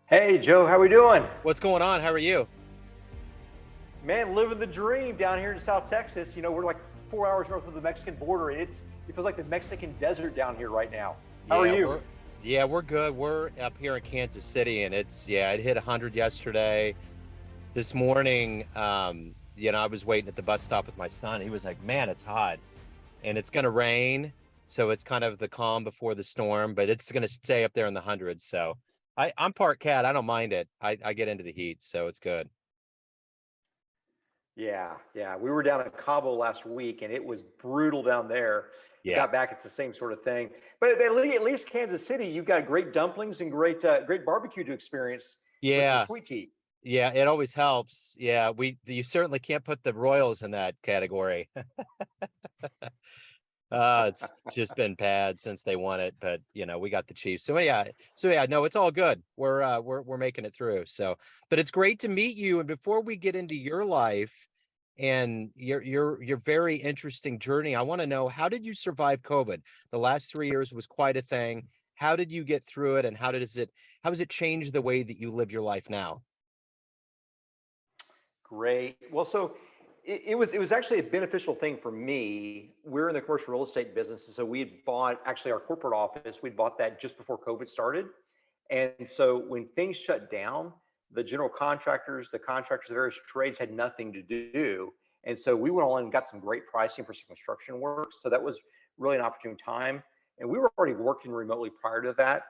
Hey Joe, how we doing? What's going on? How are you? Man, living the dream down here in South Texas. We're like 4 hours north of the Mexican border. It feels like the Mexican desert down here right now. How are Yeah, you? we're good. We're up here in Kansas City and it hit 100 yesterday. This morning, I was waiting at the bus stop with my son. He was like, "Man, it's hot and it's gonna rain." So it's kind of the calm before the storm, but it's gonna stay up there in the hundreds. So I'm part cat. I don't mind it. I get into the heat, so it's good. Yeah. We were down in Cabo last week, and it was brutal down there. I Yeah. got back; it's the same sort of thing. But at least Kansas City, you've got great dumplings and great barbecue to experience with some Yeah. sweet tea. Yeah, it always helps. Yeah, you certainly can't put the Royals in that category. It's just been bad since they won it, but we got the Chiefs. So yeah, no, it's all good. We're making it through. So, but it's great to meet you. And before we get into your life and your very interesting journey, I want to know, how did you survive COVID? The last 3 years was quite a thing. How did you get through it, and how does it change the way that you live your life now? Great. Well, so it was actually a beneficial thing for me. We're in the commercial real estate business, and so we had bought actually our corporate office. We'd bought that just before COVID started, and so when things shut down, the general contractors, the contractors of various trades had nothing to do, and so we went all in and got some great pricing for some construction work. So that was really an opportune time, and we were already working remotely prior to that,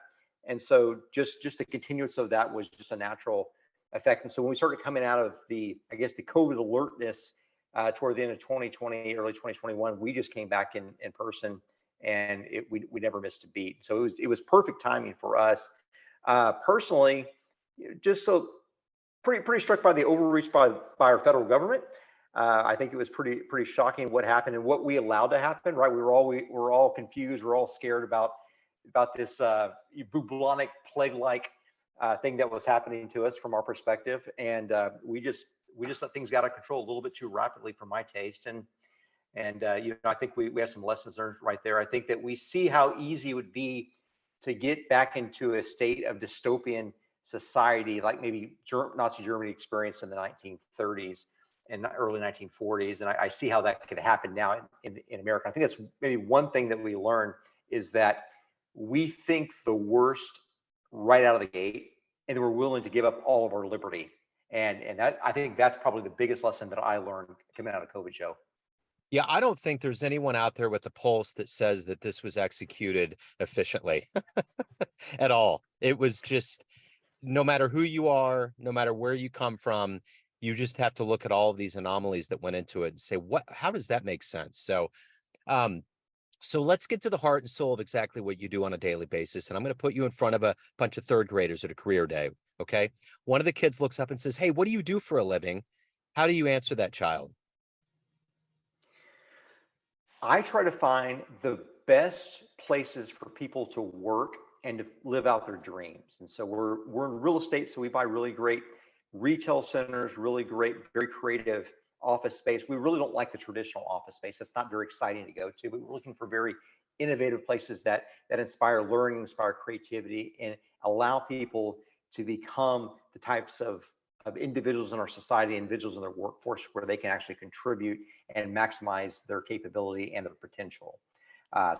and so just the continuance of that was just a natural effect. And so when we started coming out of I guess, the COVID alertness toward the end of 2020, early 2021, we just came back in person, and we never missed a beat. So it was perfect timing for us. Personally, just so pretty struck by the overreach by our federal government. I think it was pretty shocking what happened and what we allowed to happen. Right, we were all confused. We're all scared about this bubonic plague-like thing that was happening to us from our perspective, and we just let things get out of control a little bit too rapidly for my taste. And I think we have some lessons learned right there. I think that we see how easy it would be to get back into a state of dystopian society, like maybe Nazi Germany experienced in the 1930s and early 1940s. And I see how that could happen now in America. I think that's maybe one thing that we learn, is that we think the worst right out of the gate, and we're willing to give up all of our liberty. And that, I think that's probably the biggest lesson that I learned coming out of COVID, Joe. Yeah, I don't think there's anyone out there with a pulse that says that this was executed efficiently at all. It was just, no matter who you are, no matter where you come from, you just have to look at all of these anomalies that went into it and say, how does that make sense? Um, so let's get to the heart and soul of exactly what you do on a daily basis. And I'm going to put you in front of a bunch of third graders at a career day. Okay. One of the kids looks up and says, "Hey, what do you do for a living?" How do you answer that child? I try to find the best places for people to work and to live out their dreams. And so we're in real estate, so we buy really great retail centers, really great, very creative office space. We really don't like the traditional office space. That's not very exciting to go to, but we're looking for very innovative places that inspire learning, inspire creativity, and allow people to become the types of individuals in our society, individuals in their workforce, where they can actually contribute and maximize their capability and their potential.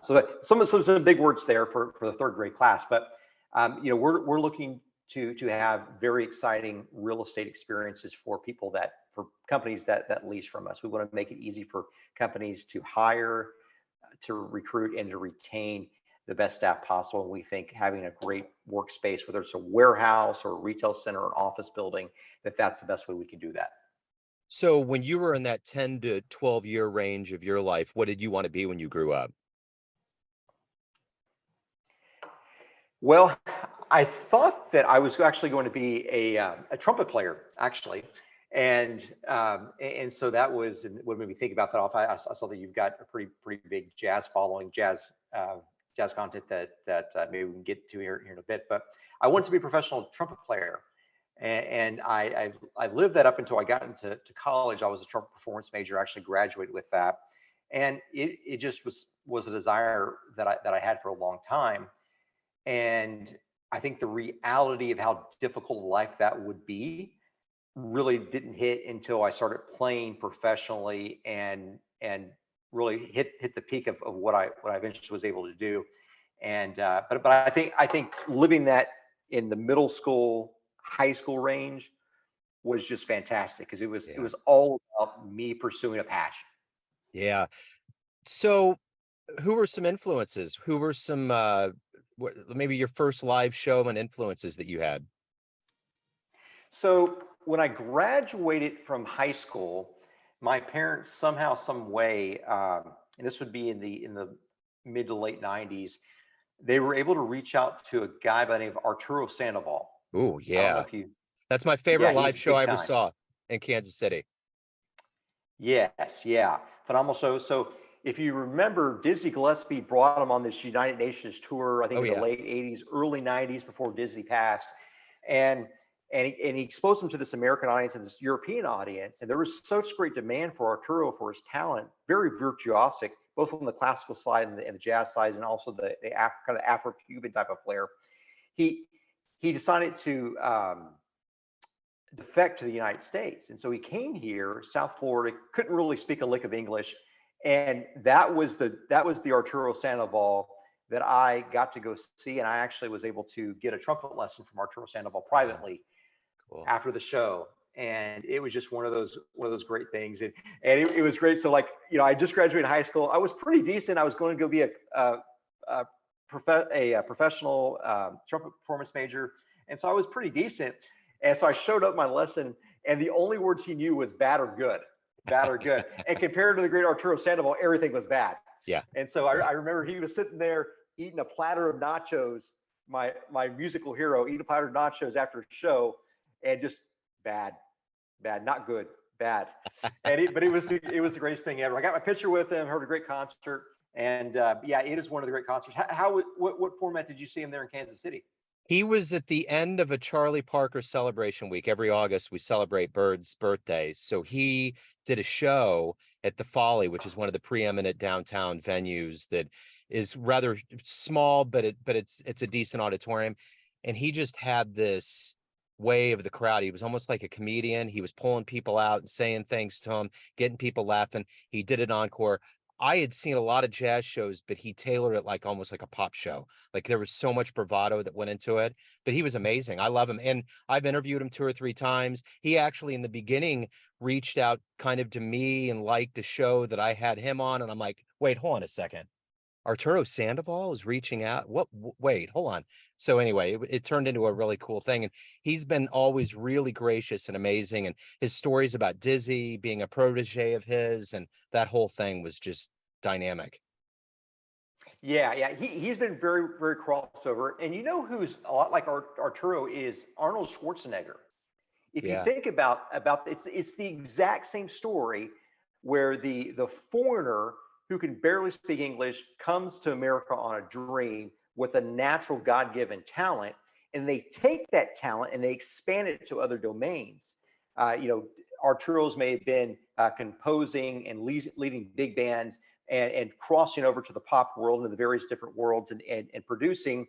So that some big words there for the third grade class, but we're looking to have very exciting real estate experiences for companies that lease from us. We want to make it easy for companies to hire, to recruit, and to retain the best staff possible. And we think having a great workspace, whether it's a warehouse or a retail center or an office building, that's the best way we can do that. So when you were in that 10 to 12 year range of your life, what did you want to be when you grew up? Well, I thought that I was actually going to be a trumpet player, actually, and so that was what made me think about that. I saw that you've got a pretty big jazz following, jazz content that maybe we can get to here in a bit. But I wanted to be a professional trumpet player, and I lived that up until I got into college. I was a trumpet performance major. I actually graduated with that, and it just was a desire that I had for a long time. And I think the reality of how difficult life that would be really didn't hit until I started playing professionally and really hit the peak of what I eventually was able to do. And but I think living that in the middle school, high school range was just fantastic because it Yeah. was all about me pursuing a passion. Yeah. So who were some influences? Who were some maybe your first live show and influences that you had? So when I graduated from high school, my parents somehow, some way, and this would be in the mid to late '90s, they were able to reach out to a guy by the name of Arturo Sandoval. Oh, I don't know yeah. if you, That's my favorite yeah, he's live show big I ever time. saw in Kansas City. Yes, yeah, phenomenal show. So if you remember, Dizzy Gillespie brought him on this United Nations tour, I think Oh, in the yeah. late '80s, early '90s, before Dizzy passed, and and he exposed him to this American audience and this European audience, and there was such great demand for Arturo for his talent, very virtuosic, both on the classical side and the jazz side, and also the kind of Afro-Cuban type of flair. He he decided to defect to the United States. And so he came here, South Florida, couldn't really speak a lick of English. And that was the Arturo Sandoval that I got to go see. And I actually was able to get a trumpet lesson from Arturo Sandoval Ah, privately cool. after the show. And it was just one of those great things. And it was great. So like, I just graduated high school. I was pretty decent. I was going to go be a, a professional trumpet performance major. And so I was pretty decent. And so I showed up my lesson, and the only words he knew was bad or good, bad or good. And compared to the great Arturo Sandoval, everything was bad. Yeah. And so I remember he was sitting there eating a platter of nachos, my musical hero, eating a platter of nachos after a show, and just bad, bad, not good, bad. But it was the greatest thing ever. I got my picture with him, heard a great concert, and yeah, it is one of the great concerts. What format did you see him there in Kansas City? He was at the end of a Charlie Parker celebration week. Every August, we celebrate Bird's birthday. So he did a show at the Folly, which is one of the preeminent downtown venues that is rather small, but it's a decent auditorium. And he just had this way of the crowd. He was almost like a comedian. He was pulling people out and saying things to them, getting people laughing. He did an encore. I had seen a lot of jazz shows, but he tailored it like almost like a pop show. Like there was so much bravado that went into it, but he was amazing. I love him. And I've interviewed him 2 or 3 times. He actually in the beginning reached out kind of to me and liked a show that I had him on. And I'm like, wait, hold on a second. Arturo Sandoval is reaching out. What? Wait, hold on. So anyway, it turned into a really cool thing, and he's been always really gracious and amazing. And his stories about Dizzy being a protege of his, and that whole thing was just dynamic. Yeah, yeah, he's been very very crossover. And you know who's a lot like Arturo is Arnold Schwarzenegger. If you Yeah, think about it's the exact same story where the foreigner who can barely speak English comes to America on a dream with a natural God-given talent, and they take that talent and they expand it to other domains. Arturo's may have been composing and leading big bands and crossing over to the pop world and the various different worlds and producing.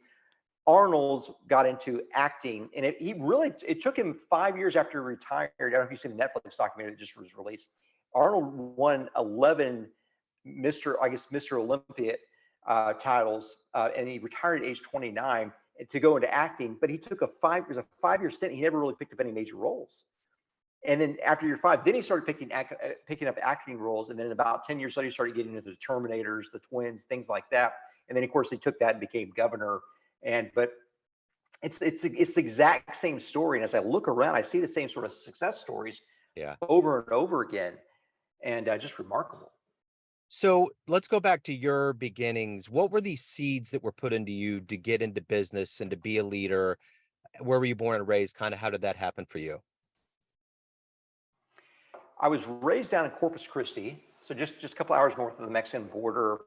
Arnold's got into acting, and it took him 5 years after he retired. I don't know if you've seen the Netflix documentary that just was released. Arnold won 11 Mr. Olympia titles, and he retired at age 29 to go into acting. But he took it was a 5 year stint. He never really picked up any major roles. And then after year five, then he started picking up acting roles. And then about 10 years later, he started getting into the Terminators, the Twins, things like that. And then of course he took that and became governor. But it's the exact same story. And as I look around, I see the same sort of success stories yeah. over and over again, and just remarkable. So let's go back to your beginnings. What were these seeds that were put into you to get into business and to be a leader? Where were you born and raised? Kind of how did that happen for you? I was raised down in Corpus Christi, so just a couple hours north of the Mexican border,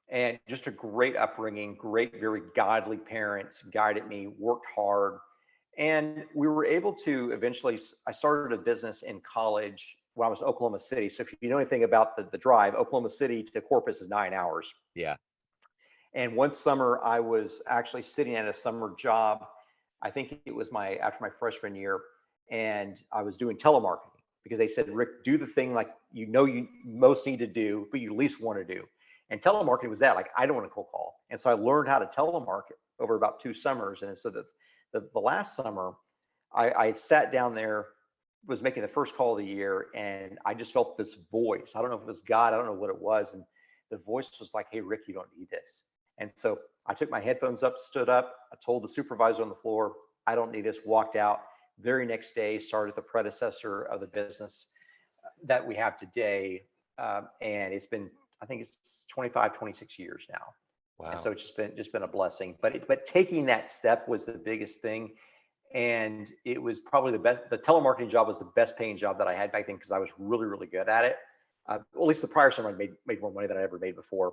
and just a great upbringing, great, very godly parents guided me, worked hard, and we were able to eventually. I started a business in college when I was in Oklahoma City. So if you know anything about the drive, Oklahoma City to Corpus is 9 hours. Yeah. And one summer, I was actually sitting at a summer job I think it was after my freshman year, and I was doing telemarketing because they said, Rick, do the thing like you most need to do, but you at least want to do. And telemarketing was that. Like, I don't want to cold call. And so I learned how to telemarket over about 2 summers. And so the last summer, I had sat down there, was making the first call of the year, and I just felt this voice. I don't know if it was God, I don't know what it was. And the voice was like, hey, Rick, you don't need this. And so I took my headphones up, stood up, I told the supervisor on the floor, I don't need this, walked out. Very next day, started the predecessor of the business that we have today. And it's been, I think it's 25, 26 years now. And so Wow. it's just been a blessing. But taking that step was the biggest thing. And it was probably the best. The telemarketing job was the best paying job that I had back then because I was really, really good at it. Well, at least the prior summer I made more money than I ever made before.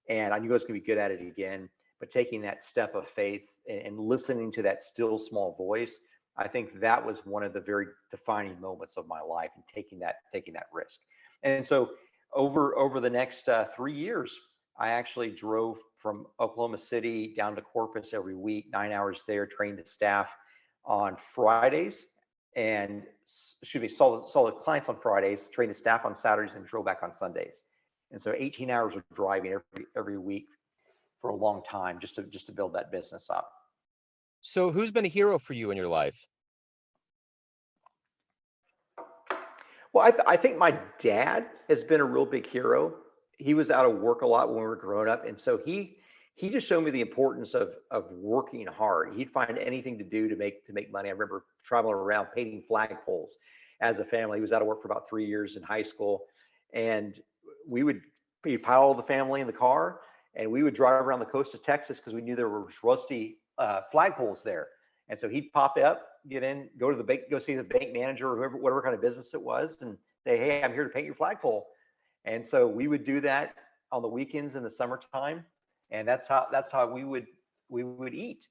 And I knew I was going to be good at it again. But taking that step of faith and listening to that still small voice, I think that was one of the very defining moments of my life, and taking that risk. And so over the next 3 years, I actually drove from Oklahoma City down to Corpus every week, 9 hours there, trained the staff on Fridays, and excuse me, saw the clients on Fridays, trained the staff on Saturdays, and drove back on Sundays. And so 18 hours of driving every week for a long time, just to build that business up. So who's been a hero for you in your life? Well, I think my dad has been a real big hero. He was out of work a lot when we were growing up, and so he just showed me the importance of working hard. He'd find anything to do to make money. I remember traveling around painting flagpoles as a family. He was out of work for about 3 years in high school, and we would he'd pile the family in the car, and we would drive around the coast of Texas because we knew there was rusty flagpoles there. And so he'd pop up, get in, go to the bank, go see the bank manager or whoever, whatever kind of business it was, and say, "Hey, I'm here to paint your flagpole." And so we would do that on the weekends in the summertime, and that's how we would eat.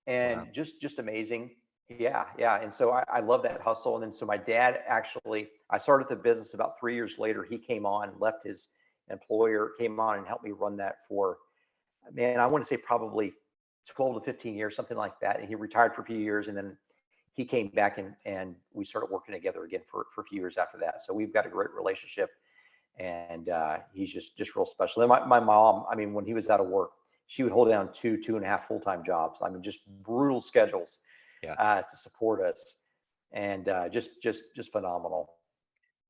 Wow. And just amazing. Yeah. And so I love that hustle. And then so my dad actually, I started the business about 3 years later. He came on, left his employer, came on and helped me run that for, man, I want to say probably 12 to 15 years, something like that. And he retired for a few years, and then he came back, and we started working together again for a few years after that. So we've got a great relationship, and he's just real special. And my mom, I mean, when he was out of work, she would hold down two and a half full-time jobs. I mean, just brutal schedules Yeah. to support us, and just phenomenal.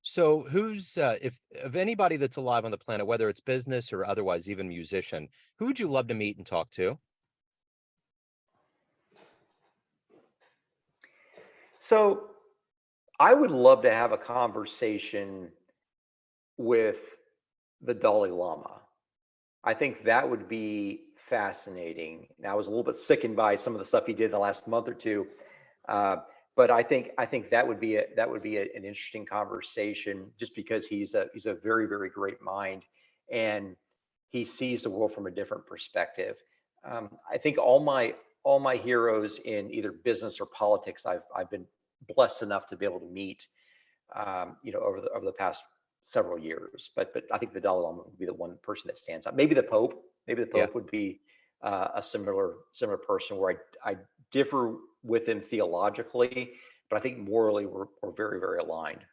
So who's if of anybody that's alive on the planet, whether it's business or otherwise, even musician, who would you love to meet and talk to? So I would love to have a conversation with the Dalai Lama. I think that would be fascinating. Now, I was a little bit sickened by some of the stuff he did the last month or two, uh, but I think an interesting conversation, just because he's a very, very great mind, and he sees the world from a different perspective. I think all my heroes in either business or politics, I've been blessed enough to be able to meet, over the past several years. But I think the Dalai Lama would be the one person that stands out. Maybe the Pope. Maybe the Yeah. Pope would be a similar person where I differ with him theologically, but I think morally we're very, very aligned.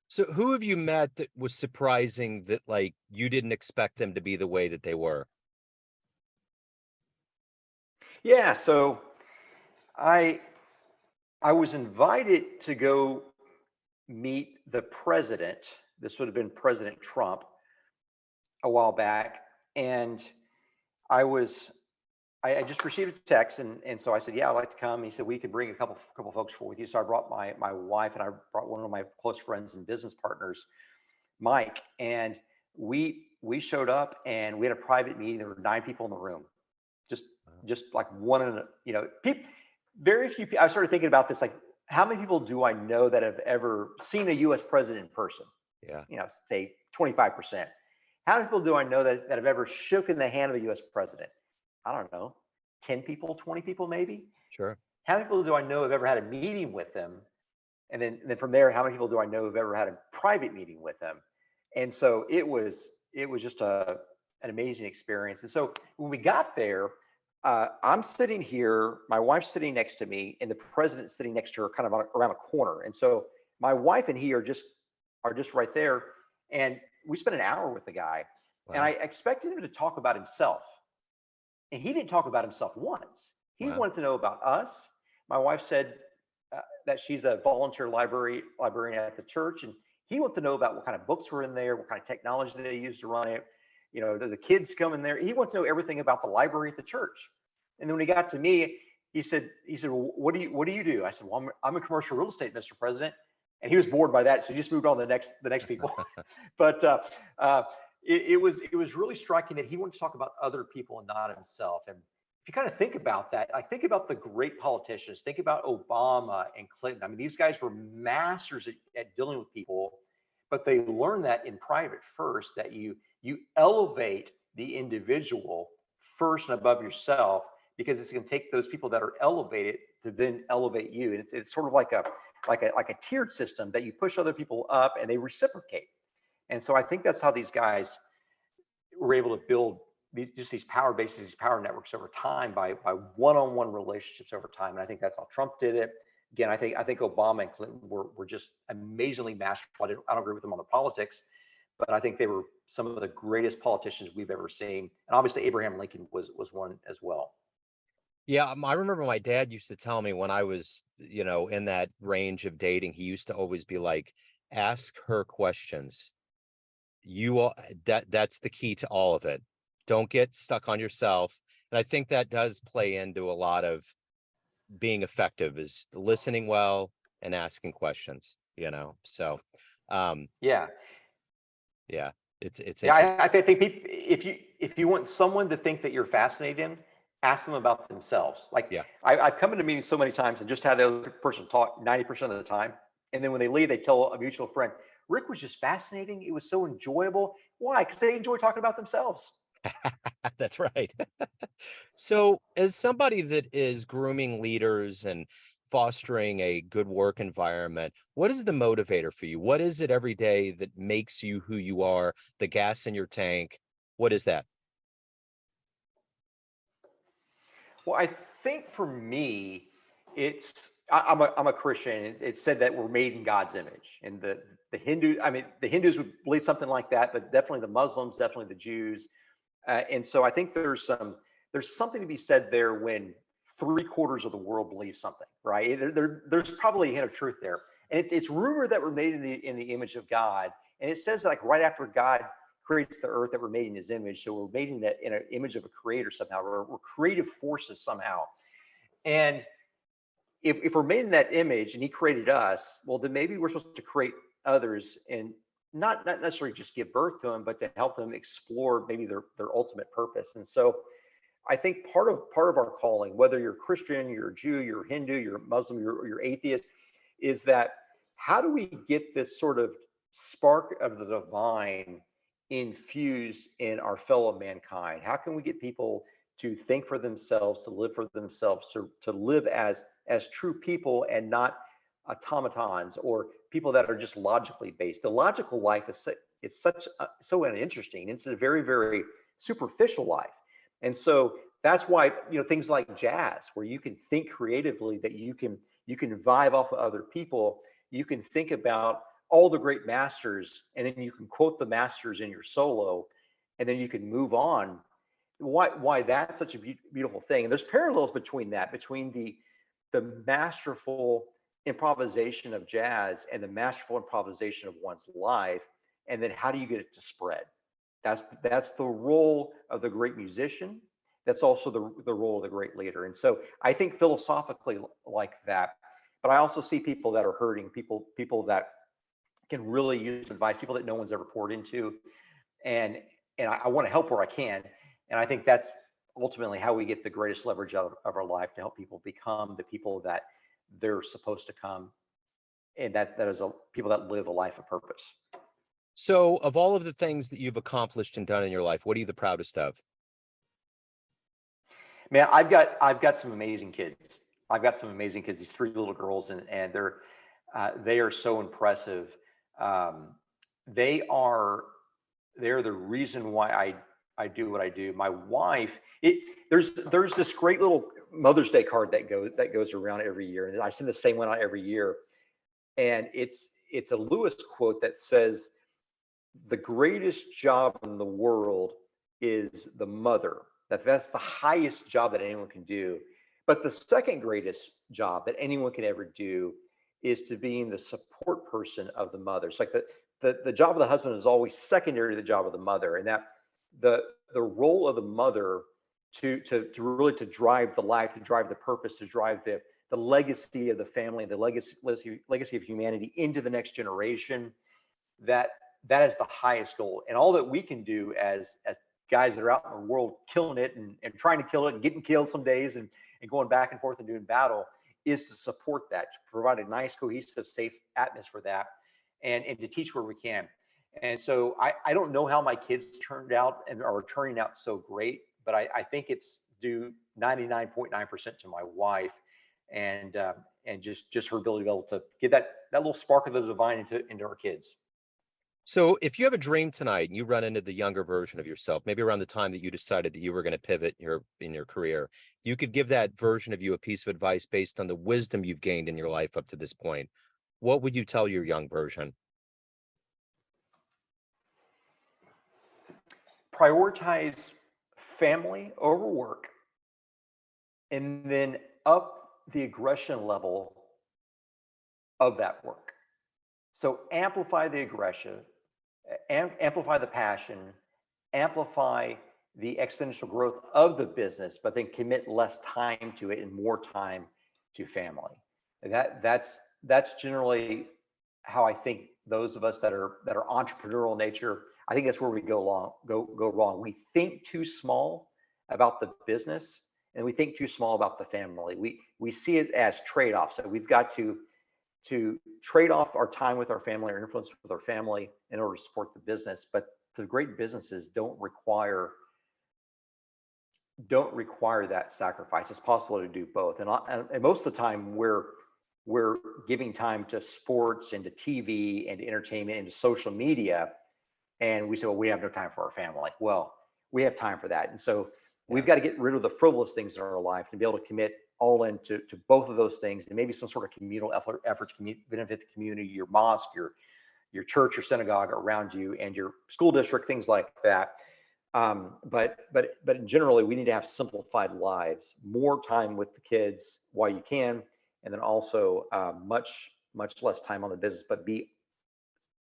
So who have you met that was surprising that like you didn't expect them to be the way that they were? Yeah. So I I was invited to go meet the president. This would have been President Trump a while back, and I was I just received a text, and so I said, yeah, I'd like to come. He said, we could bring a couple folks for with you. So I brought my wife, and I brought one of my close friends and business partners, Mike, and we showed up, and we had a private meeting. There were 9 people in the room, just Wow. just like one in a, people, very few people. I started thinking about this, like, how many people do I know that have ever seen a U.S. president in person? Yeah, Say 25%. How many people do I know that have ever shook in the hand of a U.S. president? I don't know, 10 people, 20 people, maybe. sure. How many people do I know have ever had a meeting with them? And then from there, how many people do I know have ever had a private meeting with them? And so it was just an amazing experience. And so when we got there, I'm sitting here, my wife's sitting next to me, and the president's sitting next to her, kind of around a corner. And so my wife and he are just right there. And we spent an hour with the guy, and I Wow. expected him to talk about himself, and he didn't talk about himself once. He Wow. wanted to know about us. My wife said that she's a volunteer librarian at the church, and he wanted to know about what kind of books were in there, what kind of technology they use to run it. The kids come in there. He wants to know everything about the library at the church. And then when he got to me, he said, well, what do you do? I said, well, I'm in commercial real estate, Mr. President. And he was bored by that, so he just moved on to the next people. But it was really striking that he wanted to talk about other people and not himself. And if you kind of think about that, like think about the great politicians, think about Obama and Clinton. I mean, these guys were masters at dealing with people, but they learned that in private first, that you elevate the individual first and above yourself, because it's going to take those people that are elevated to then elevate you. And it's sort of like a tiered system that you push other people up and they reciprocate. And so I think that's how these guys were able to build these power bases, these power networks over time by one-on-one relationships over time. And I think that's how Trump did it. Again, I think Obama and Clinton were just amazingly masterful. I don't agree with them on the politics, but I think they were some of the greatest politicians we've ever seen. And obviously Abraham Lincoln was one as well. Yeah, I remember my dad used to tell me when I was, in that range of dating, he used to always be like, ask her questions. You all that's the key to all of it. Don't get stuck on yourself. And I think that does play into a lot of being effective, is listening well and asking questions. So Yeah. yeah, it's Yeah, interesting. I think if you want someone to think that you're fascinated, ask them about themselves. Like Yeah. I've come into meetings so many times and just had the other person talk 90% of the time, and then when they leave, they tell a mutual friend, "Rick was just fascinating. It was so enjoyable." Why? Because they enjoy talking about themselves. That's right. So, as somebody that is grooming leaders and fostering a good work environment, what is the motivator for you? What is it every day that makes you who you are, the gas in your tank? What is that? Well, I think for me, I'm a Christian. It's said that we're made in God's image, and the the Hindus would believe something like that, but definitely the Muslims, definitely the Jews. And so I think there's something to be said there when three-quarters of the world believes something, right? There's probably a hint of truth there. And it's rumored that we're made in the image of God. And it says like right after God creates the earth that we're made in his image. So we're made in an image of a creator somehow. We're creative forces somehow. And if we're made in that image and he created us, well, then maybe we're supposed to create others and not necessarily just give birth to them, but to help them explore maybe their ultimate purpose. And so I think part of our calling, whether you're Christian, you're a Jew, you're Hindu, you're Muslim, you're atheist, is that how do we get this sort of spark of the divine infused in our fellow mankind? How can we get people to think for themselves, to live for themselves, to live as true people and not automatons or people that are just logically based? The logical life is it's so uninteresting. It's a very, very superficial life. And so that's why things like jazz, where you can think creatively, that you can vibe off of other people, you can think about all the great masters, and then you can quote the masters in your solo, and then you can move on. Why that's such a beautiful thing. And there's parallels between that, between the masterful improvisation of jazz and the masterful improvisation of one's life, and then how do you get it to spread? That's the role of the great musician. That's also the role of the great leader. And so I think philosophically like that, but I also see people that are hurting, people that can really use advice, people that no one's ever poured into, and I want to help where I can. And I think that's ultimately how we get the greatest leverage of our life, to help people become the people that they're supposed to come, and that is people that live a life of purpose. So, of all of the things that you've accomplished and done in your life, what are you the proudest of? Man, I've got some amazing kids. I've got some amazing kids. These three little girls, and they are so impressive. They are they're the reason why I do what I do. My wife, there's this great little Mother's Day card that goes around every year, and I send the same one out every year. And it's a Lewis quote that says, "The greatest job in the world is the mother. That's the highest job that anyone can do. But the second greatest job that anyone can ever do is to being the support person of the mother." It's like the job of the husband is always secondary to the job of the mother, and that the role of the mother to really to drive the life, to drive the purpose, to drive the legacy of the family, the legacy of humanity into the next generation. That that is the highest goal, and all that we can do as guys that are out in the world killing it and trying to kill it and getting killed some days and going back and forth and doing battle is to support that, to provide a nice, cohesive, safe atmosphere for that, and to teach where we can. And so I don't know how my kids turned out and are turning out so great, but I think it's due 99.9% to my wife, and just her ability to be able to get that little spark of the divine into our kids. So if you have a dream tonight and you run into the younger version of yourself, maybe around the time that you decided that you were going to pivot in your career, you could give that version of you a piece of advice based on the wisdom you've gained in your life up to this point. What would you tell your young version? Prioritize family over work, and then up the aggression level of that work. So amplify the aggression, amplify the passion, amplify the exponential growth of the business, but then commit less time to it and more time to family. And that's generally how I think those of us that are entrepreneurial in nature, I think that's where we go wrong. We think too small about the business, and we think too small about the family. We see it as trade-offs. So we've got to trade off our time with our family or influence with our family in order to support the business. But the great businesses don't require that sacrifice. It's possible to do both. And most of the time we're giving time to sports and to TV and to entertainment and to social media. And we say, well, we have no time for our family. Well, we have time for that. And so we've got to get rid of the frivolous things in our life and be able to commit all in to both of those things, and maybe some sort of communal efforts to benefit the community, your mosque, your church, your synagogue around you, and your school district, things like that. But generally, we need to have simplified lives, more time with the kids while you can, and then also much less time on the business, but be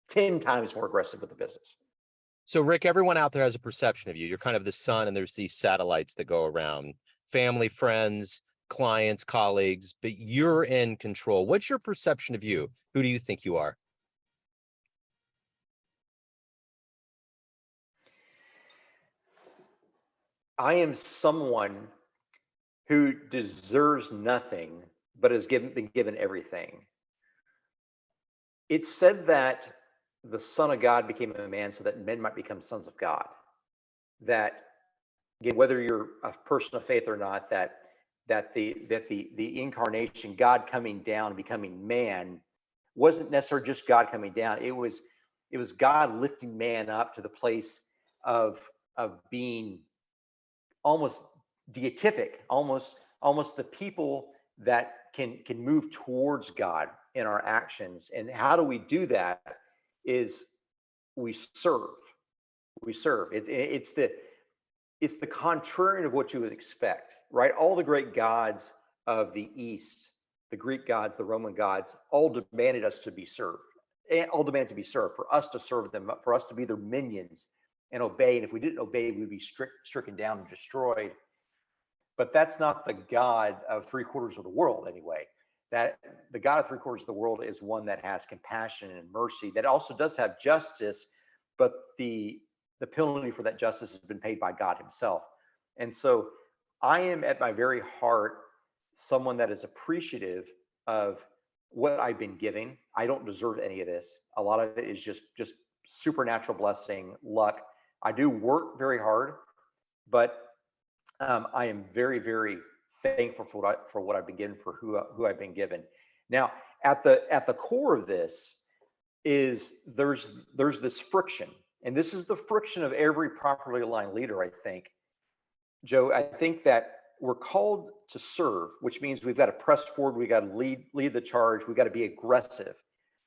10 times more aggressive with the business. So Rick, everyone out there has a perception of you. You're kind of the sun, and there's these satellites that go around, family, friends, clients, colleagues, but you're in control. What's your perception of you? Who do you think you are? I am someone who deserves nothing, but has been given everything. It's said that the Son of God became a man so that men might become sons of God. That, again, whether you're a person of faith or not, that the incarnation, God coming down and becoming man, wasn't necessarily just God coming down. It was God lifting man up to the place of being almost deific, almost the people that can move towards God in our actions. And how do we do that? Is we serve. We serve. It's the contrarian of what you would expect, right? All the great gods of the East, the Greek gods, the Roman gods, all demanded us to be served, and all demanded to be served, for us to serve them, for us to be their minions and obey. And if we didn't obey, we'd be stricken down and destroyed. But that's not the God of 3/4 of the world, anyway. That the God of 3/4 of the world is one that has compassion and mercy, that also does have justice, but the penalty for that justice has been paid by God himself. And so I am at my very heart someone that is appreciative of what I've been giving. I don't deserve any of this. A lot of it is just supernatural blessing, luck. I do work very hard, but I am very, very thankful for what I've been given, for who I've been given. Now, at the core of this is there's this friction. And this is the friction of every properly aligned leader, I think. Joe, I think that we're called to serve, which means we've got to press forward, we've got to lead the charge, we've got to be aggressive,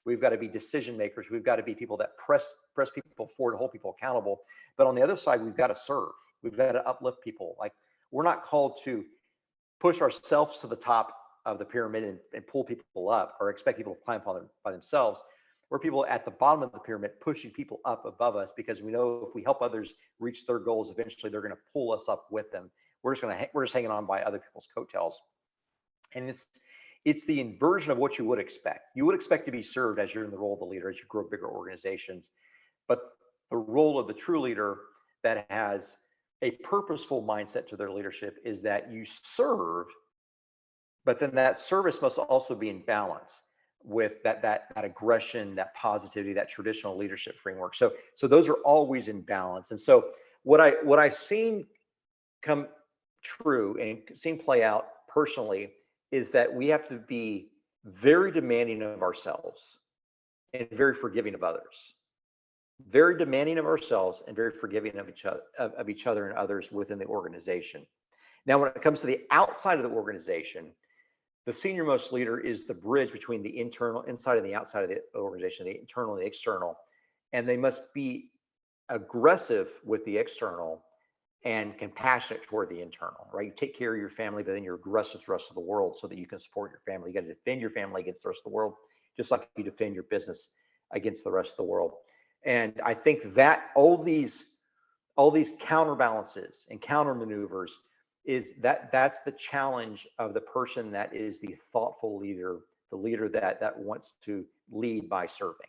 we've got to be decision makers, we've got to be people that press people forward, hold people accountable. But on the other side, we've got to serve, we've got to uplift people. Like, we're not called to push ourselves to the top of the pyramid and pull people up or expect people to climb up by themselves. We're people at the bottom of the pyramid pushing people up above us, because we know if we help others reach their goals, eventually they're going to pull us up with them. We're just hanging on by other people's coattails. And it's the inversion of what you would expect. You would expect to be served as you're in the role of the leader, as you grow bigger organizations. But the role of the true leader that has a purposeful mindset to their leadership is that you serve, but then that service must also be in balance with that aggression, that positivity, that traditional leadership framework. So those are always in balance. And so what I've seen come true and seen play out personally is that we have to be very demanding of ourselves and very forgiving of others. Very demanding of ourselves and very forgiving of each other and others within the organization. Now, when it comes to the outside of the organization, the senior-most leader is the bridge between the inside and the outside of the organization, the internal and the external. And they must be aggressive with the external and compassionate toward the internal, right? You take care of your family, but then you're aggressive to the rest of the world so that you can support your family. You got to defend your family against the rest of the world, just like you defend your business against the rest of the world. And I think that all these counterbalances and counter maneuvers that's the challenge of the person that is the thoughtful leader, the leader that wants to lead by serving.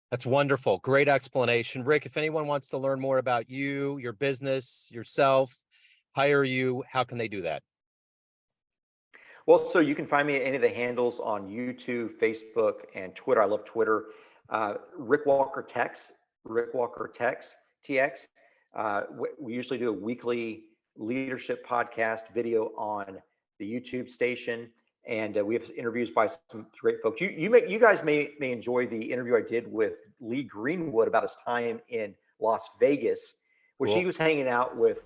That's wonderful. Great explanation. Rick, if anyone wants to learn more about you, your business, yourself, hire you, how can they do that? Well, so you can find me at any of the handles on YouTube, Facebook, and Twitter. I love Twitter. Rick Walker Tex, TX. We usually do a weekly leadership podcast video on the YouTube station, and we have interviews by some great folks. You guys may enjoy the interview I did with Lee Greenwood about his time in Las Vegas, which Cool. He was hanging out with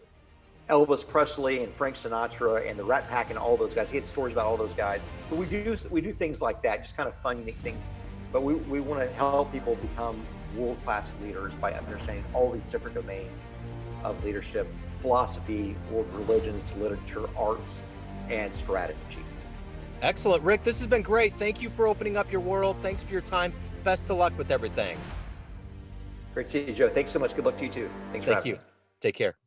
Elvis Presley and Frank Sinatra and the Rat Pack and all those guys. He had stories about all those guys. But we do things like that, just kind of fun, unique things. But we want to help people become world-class leaders by understanding all these different domains of leadership: philosophy, world religions, literature, arts, and strategy. Excellent. Rick, this has been great. Thank you for opening up your world. Thanks for your time. Best of luck with everything. Great to see you, Joe. Thanks so much. Good luck to you too. Thanks for having me. Take care.